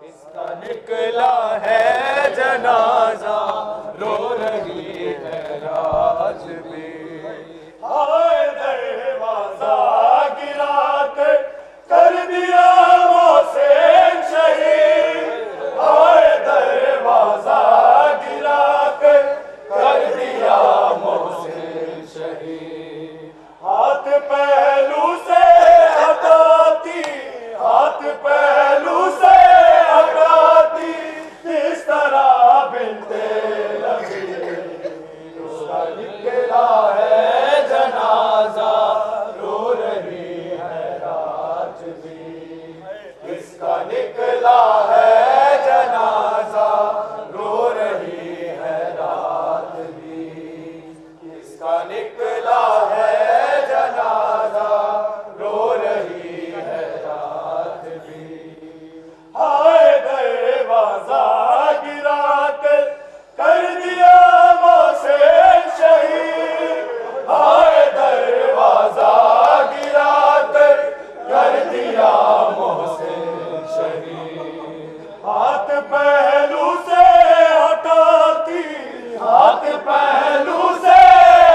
इसका निकला है जनाजा, रो रही है आज भी। हाय दरवाजा गिरा कर दिया मोहसिन शहीद। हाय दरवाजा गिरा कर दिया मोहसिन शहीद। हाथ पहलू से हटाती, हाथ पहलू से हटाती, किस तरह बिनते लगी। उसका निकला है जनाजा, रो रही है आज भी। इसका निकला है जनाजा, रो रही है रात भी। इसका निकला है जनाजा, रो रही है रात भी। हाय दरवाजा गिरा कर दिया मोहसिन शहीद। हाय दरवाजा गिरा कर दिया मोहसिन शहीद। हाथ पहलू से हटाती, हाथ पहलू से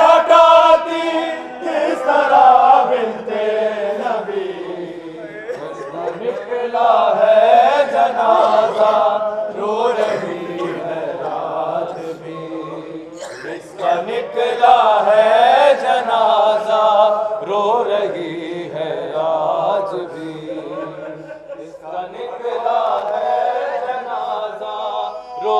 हटाती, किस तरह बिनते नबी। इसका निकला है जनाजा, रो रही है रात भी। इसका निकला है जनाजा, रो रही है आज भी। इसका निकला है जनाजा, रो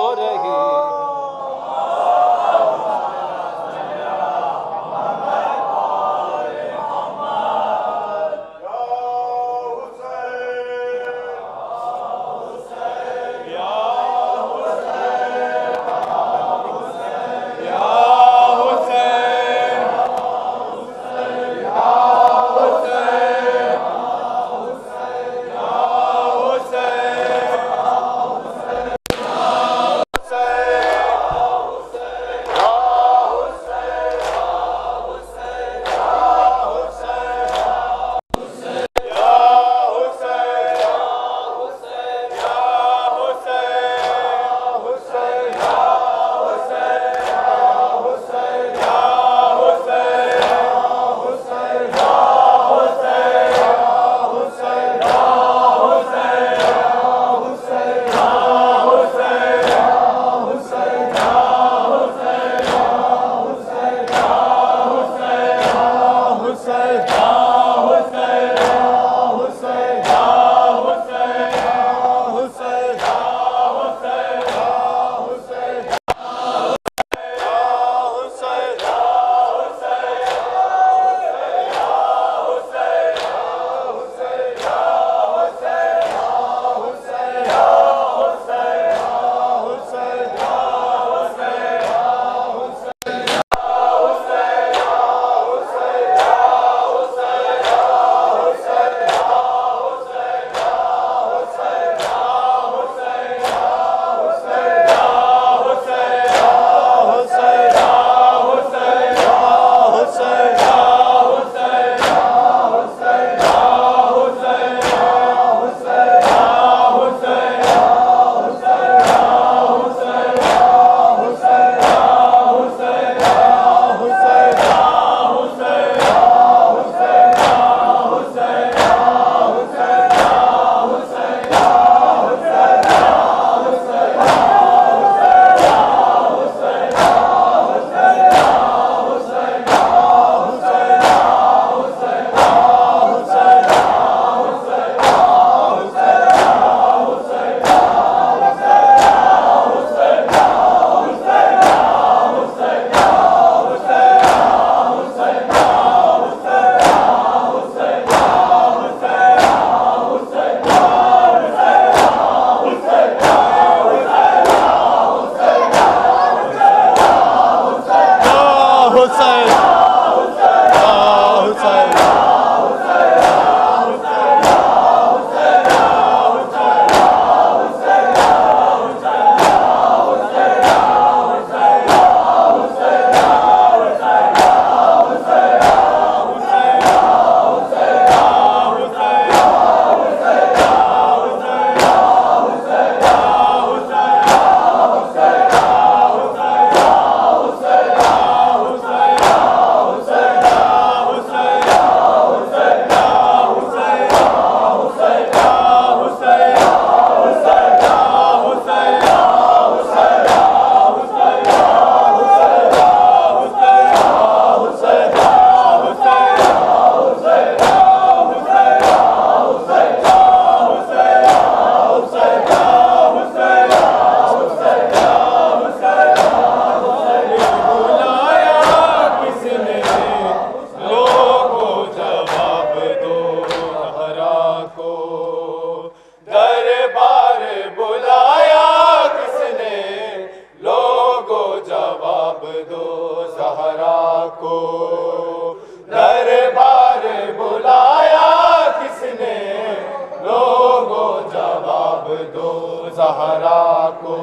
दो ज़हरा को।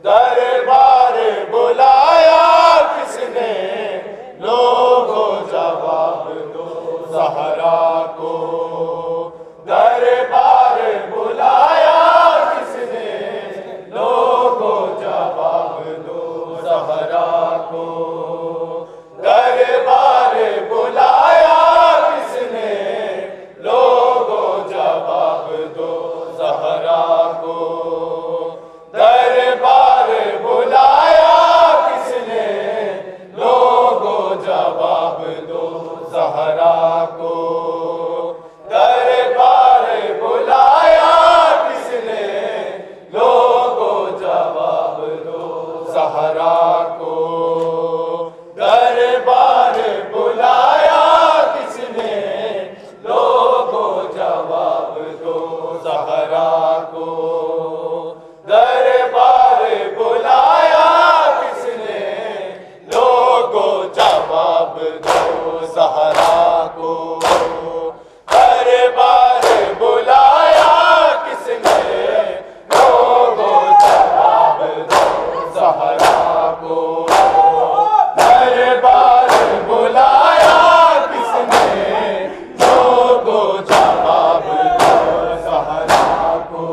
दरबार बुलाया किसने, लोगों जवाब दो ज़हरा को। दरबार बुलाया किसने, लोगों जवाब दो ज़हरा को। दरबार बुलाया किसने, लोगों जवाब दो ज़हरा को। दरबार बुलाया किसने, लोगों जवाब दो ज़हरा को। दरबार बुलाया किसने, लोगों जवाब दो ज़हरा को। दरबार बुलाया किसने, लोगों जवाब दो ज़हरा को। दरबार बुलाया किसने, लोगों जवाब दो ज़हरा को। दरबार बुलाया किसने, लोगों जवाब दो ज़हरा को। दरबार बुलाया किसने, लोगों जवाब दो ज़हरा को।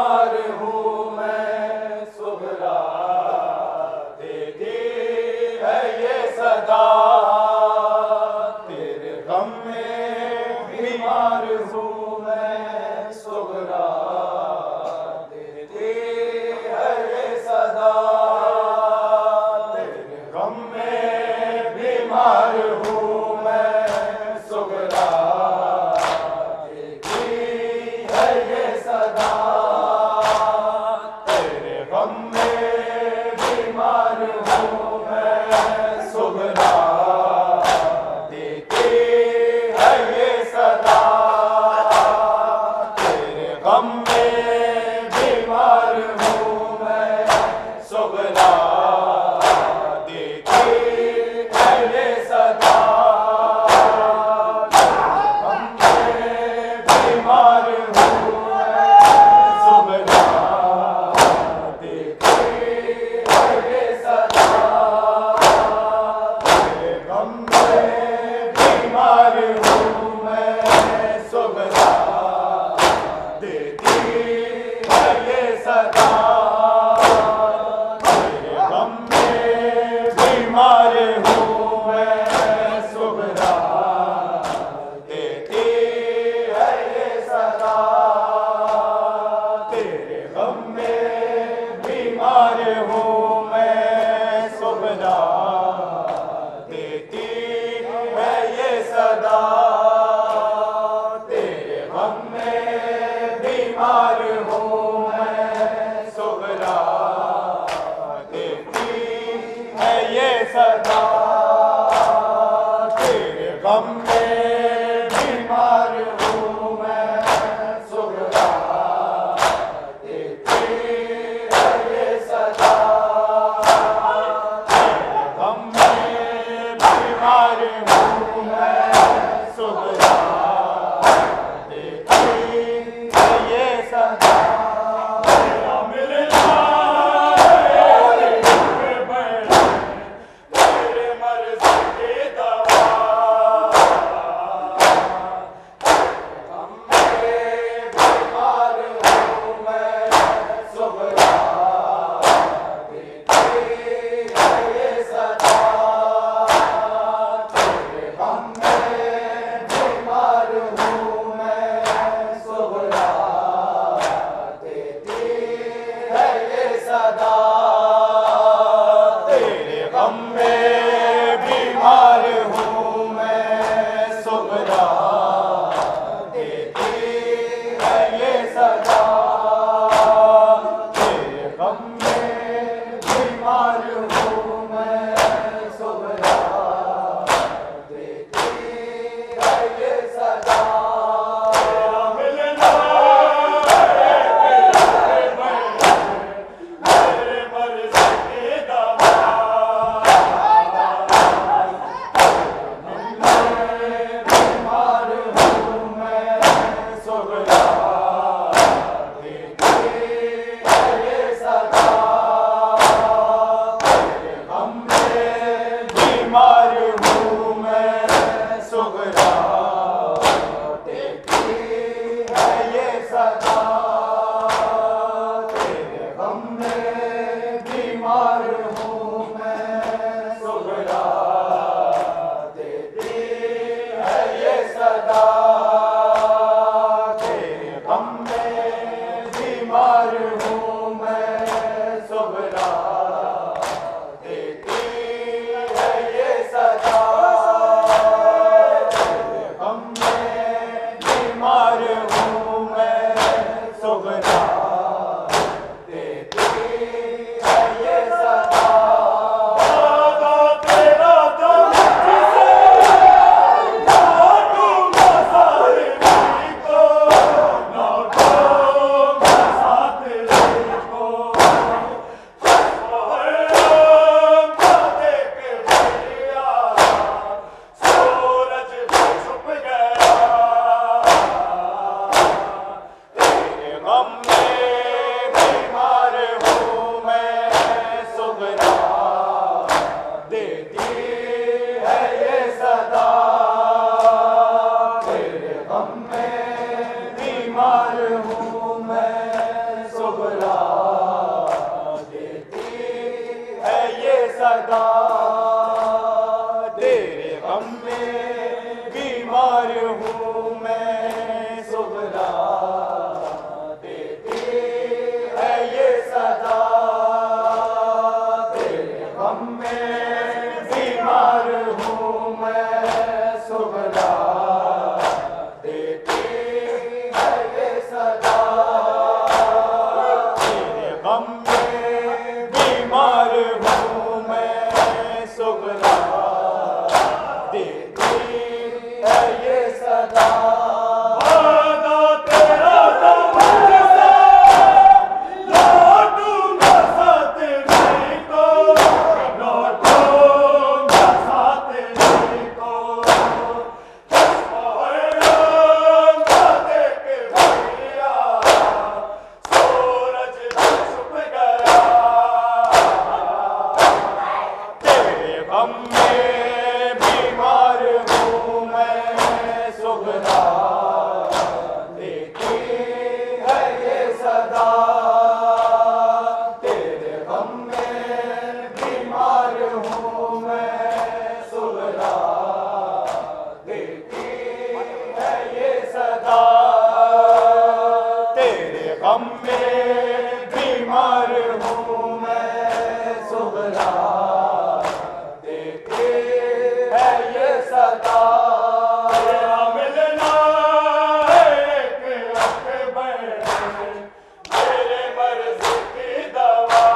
बीमार हूँ मैं सुगरा, देती है ये सदा। तेरे गम में बीमार हूँ मैं सुगरा, देती है ये सदा। तेरे गम में बीमार हूँ मैं सुगरा, देती है ये सदा। तेरे गम में बीमार हूँ मैं सुगरा, देती है ये सदा। तेरे गम में बीमार हूँ मैं सुगरा, देती है ये सदा। गम में बीमार हूँ मैं सुगरा, देती है ये सदा। तेरे गम में बीमार हूँ मैं सुगरा, देती है ये सदा। तेरे गम में बीमार हूँ मैं सुगरा, देती है ये सदा। तेरे गम में बीमार हूँ मैं सुगरा, देती है ये सदा। तेरे गम में बीमार हूँ मैं सुगरा, देती है ये सदा। तेरे गम में बीमार हूँ मैं सुगरा, देती है ये सदा। तेरे गम में बीमार हूँ मैं सुगरा, देती है ये सदा। तेरा मिलना तेरे मर्ज़ की दवा। गम में बीमार हूँ मैं सुगरा, देती है ये सदा। तेरे गम में बीमार हूँ मैं सुगरा, देती है ये सदा। तेरे गम में बीमार हूँ मैं सुगरा, देती है ये सदा। तेरे गम में बीमार हूँ मैं सुगरा, देती है ये सदा। तेरा मिलना मेरे मर्ज़ की दवा। बीमार हूँ मैं सुगरा, देती है ये सदा। तेरे गम में बीमार हूँ मैं सुगरा, देती है ये सदा। तेरे गम में बीमार हूँ मैं सुगरा, देती है ये सदा। तेरे गम में बीमार हूँ मैं सुगरा, देती है ये सदा। तेरे गम में बीमार हूँ मैं सुगरा, देती है ये सदा। दादा तेरा दम जिसे लौटूंगा साहिबी को, लौटूंगा साहिबी को। देख लिया सूरज भी छुप गया। तेरे गम में बीमार हूँ मैं सुगरा, देती है ये सदा। तेरे गम में बीमार हूँ मैं सुगरा देती है ये सदा। तेरे गम में बीमार हूँ मैं, सुगरा देती है ये सदा। तेरे गम में बीमार हूँ मैं, सुगरा देती है ये सदा। तेरे गम में बीमार हूँ मैं, सुगरा देती है ये सदा। वादा तेरा था मुझसे, लौटूंगा साथ तेरे को, लौटूंगा साथ तेरे को। चश्मा देख भैया, सूरज छुप गया। तेरे गम में बीमार हूँ मैं, सुगरा देती है ये सदा। तेरे गम में बीमार हूँ मैं, सुगरा देती है ये सदा। तेरे गम में बीमार हूँ मैं, सुगरा देती है ये सदा। तेरा मिलना एक अकबर, मेरे मर्ज की दवा।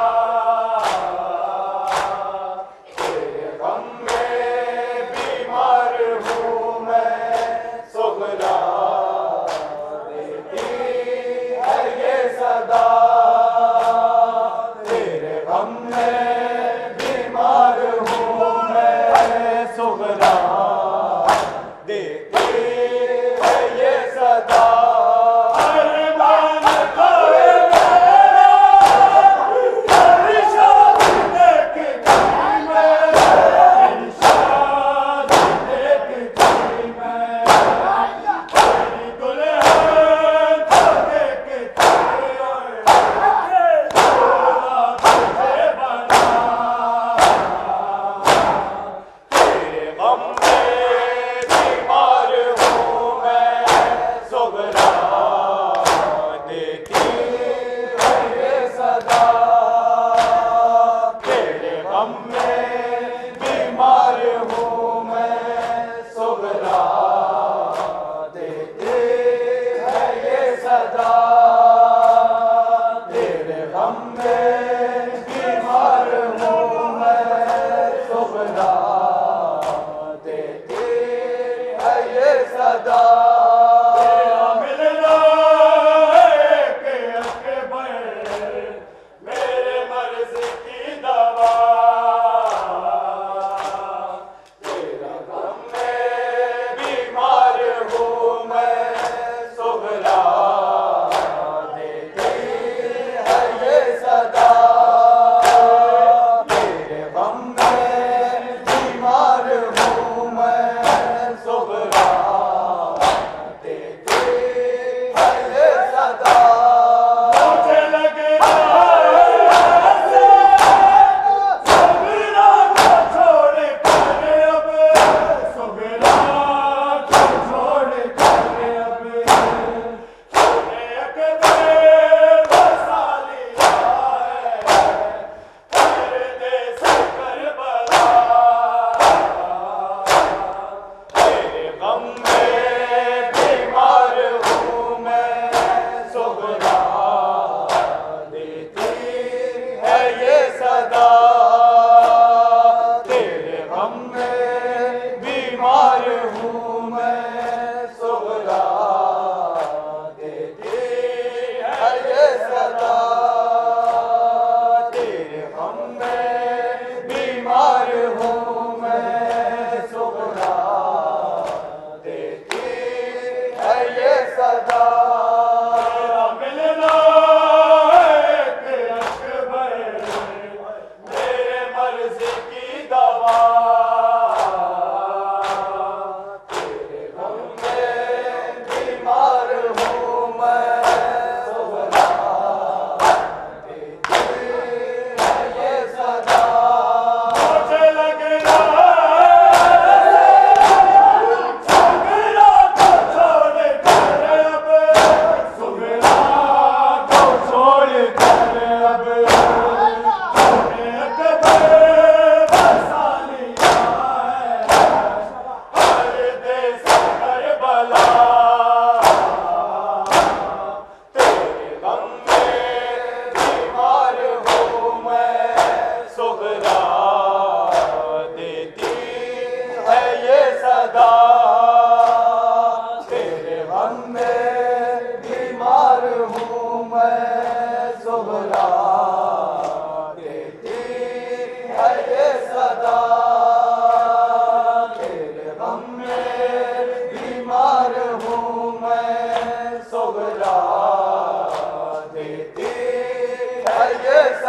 तेरे गम में बीमार हूँ मैं, सुगरा देती है ये सदा।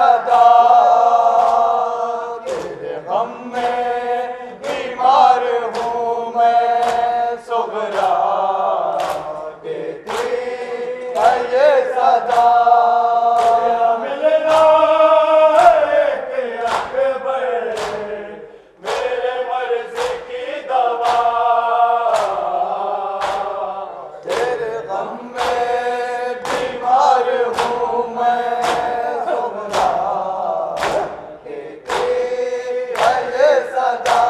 सदा, तेरे गम में बीमार हूँ मैं सुगरा, देती है ये सदा। मिलना एक अकबर, मेरे मर्ज की दवा, तेरे गम में बीमार हूँ मैं सुगरा, देती है ये सदा।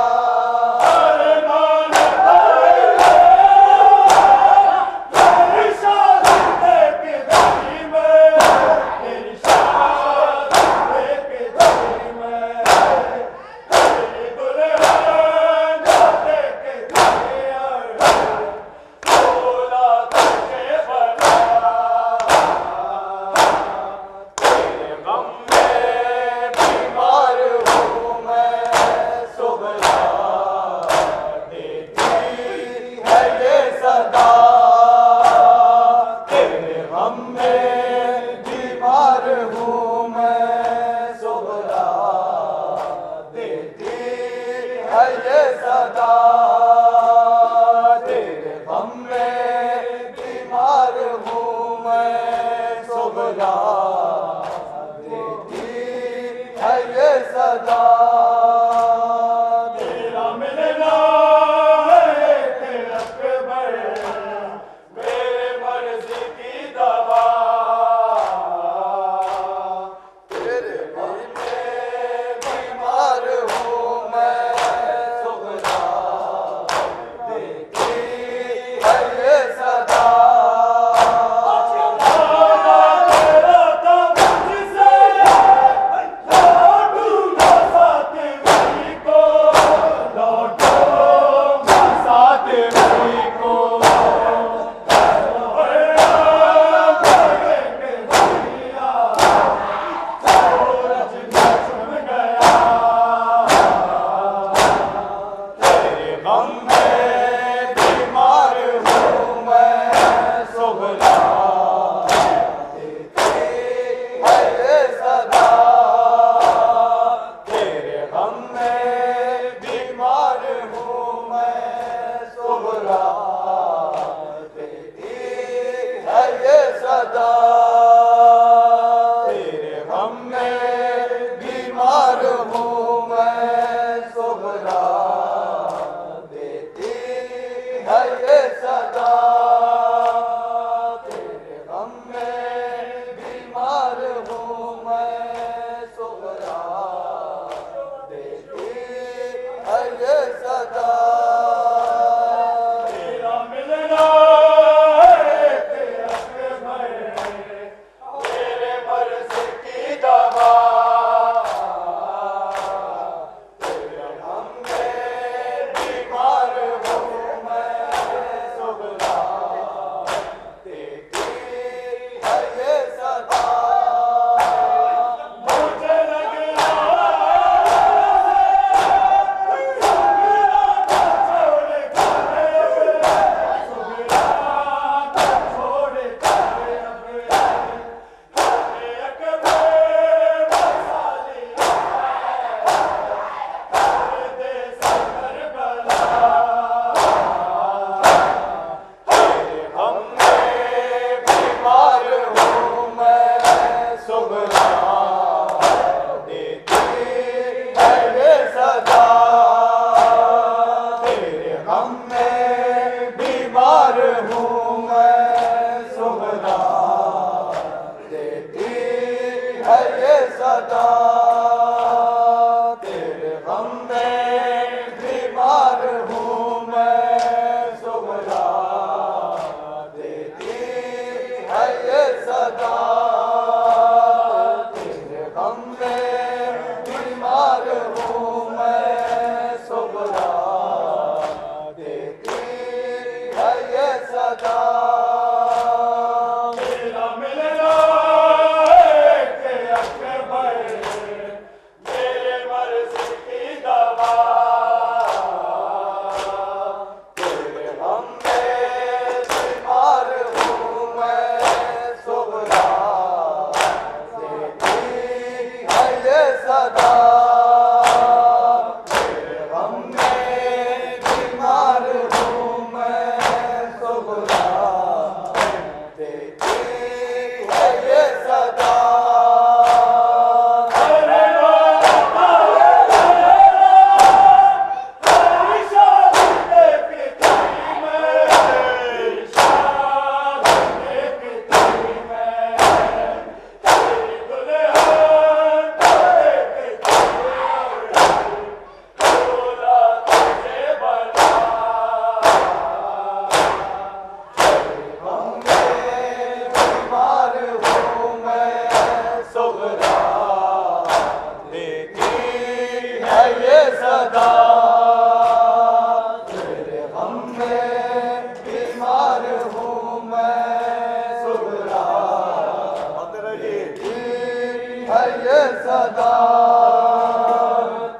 है ये सदा,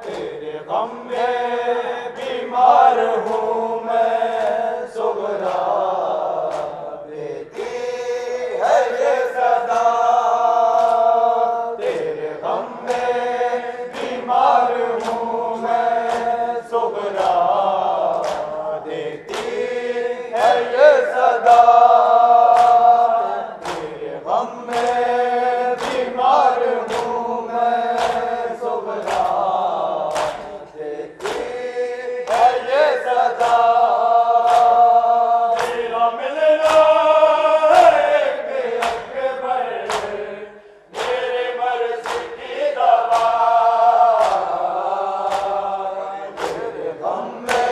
तेरे गम में बीमार हूँ मैं सुगरा, देती है ये सदा, तेरे गम में बीमार हूँ मैं सुगरा, देती है ये सदा, तेरे गम में बीमार हूँ मैं सुगरा, देती है ये सदा, तेरा मिलना एक अकबर, मेरे मर्ज की दवा, तेरे गम में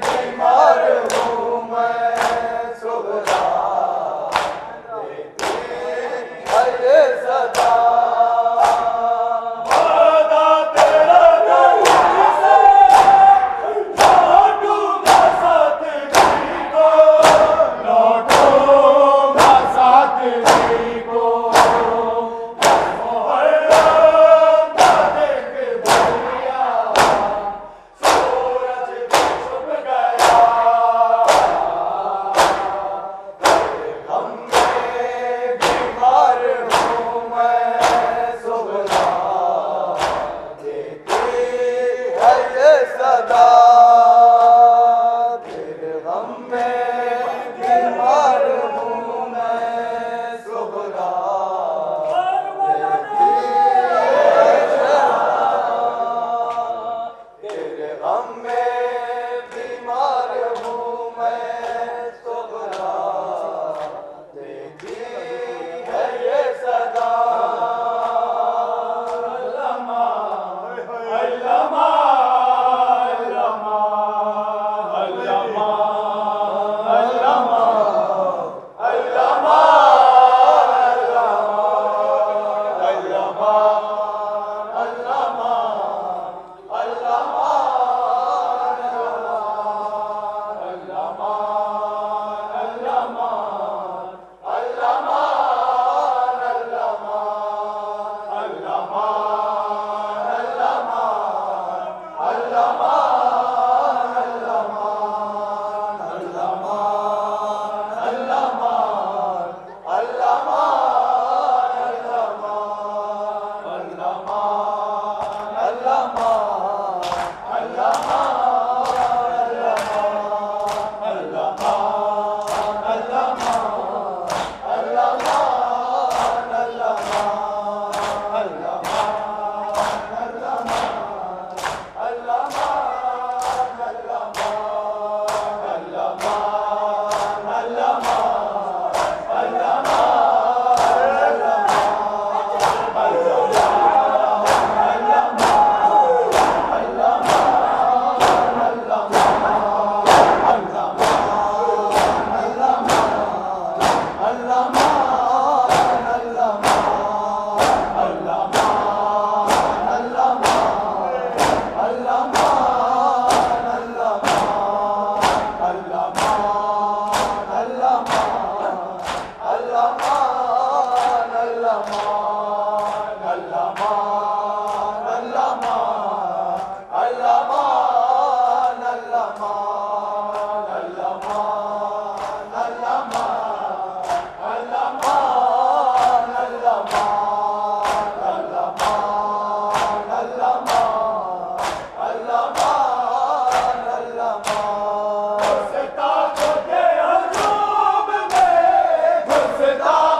बीमार हूँ मैं सुगरा, देती है ये सदा, वादा तेरा नहीं से, लौटूंगा सादगी को, लौटूंगा सादगी को, मोहर्रम का देख दुनिया, सूरज भी छुप गया, तेरे गम में बीमार हूँ मैं सुगरा, देती है ये सदा, तेरे गम में बीमार हूँ मैं सुगरा, देती है तेरे गम में बीमार हूँ मैं सुगरा, देती है ये सदा, अल्लामा अल्लामा अल्लामा अल्लामा अल्लामा अल्लामा अल्लामा अल्लामा अल्लामा अल्लामा अल्लामा अल्लामा अल्लामा अल्लामा घुसता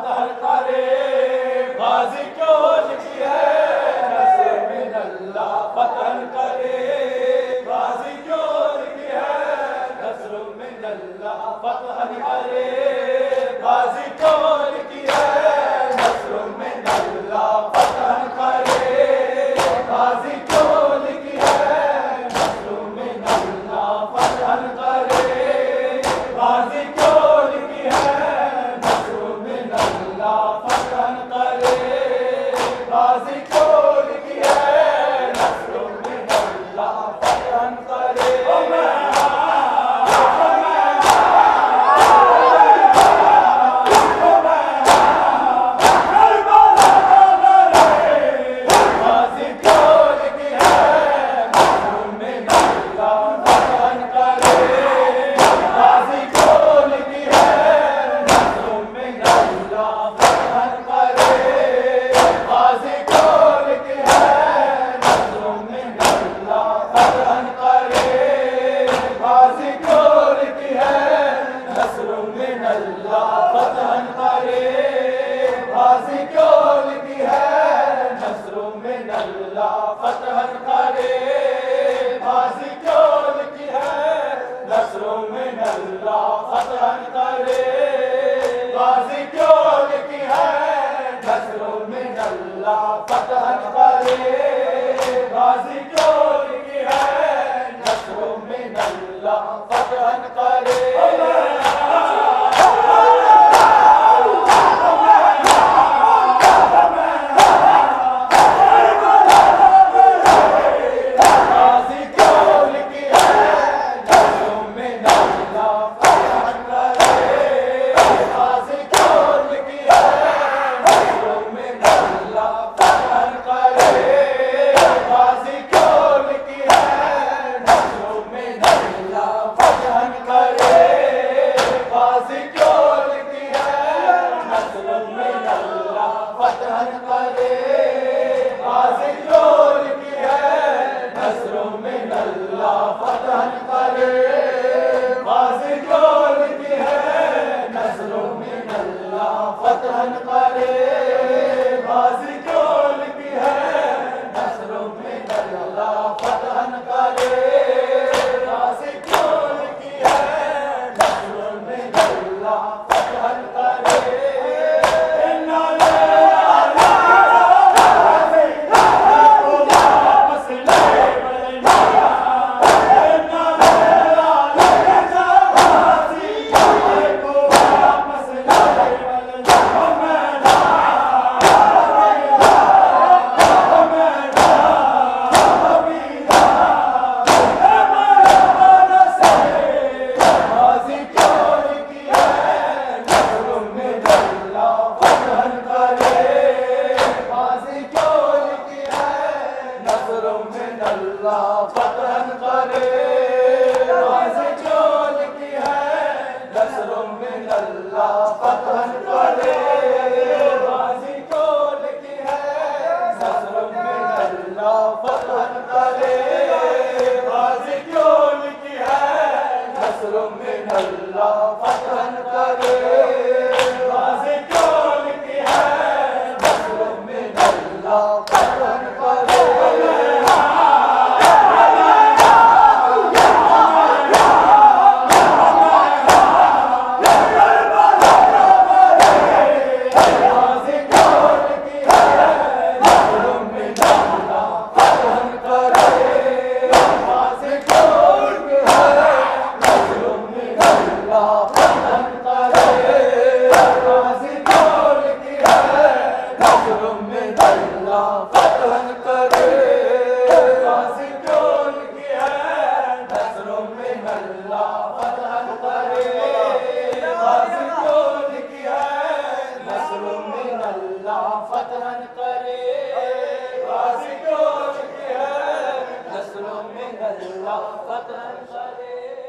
फतह करे, गाजी क्यों लिखी है नस्र मिनल्लाह फतह करे, गाजी क्यों लिखी है नस्र मिनल्लाह फतह करे, गाजी क्यों लिखी है नस्र मिनल्लाह फतह करे, गाजी क्यों लिखी है नस्र मिनल्लाह फतह करे, गाजी क्यों लिखी है नस्र मिनल्लाह फतह करे, गाजी क्यों लिखी है नस्र मिनल्लाह फतह करे। फतह करे।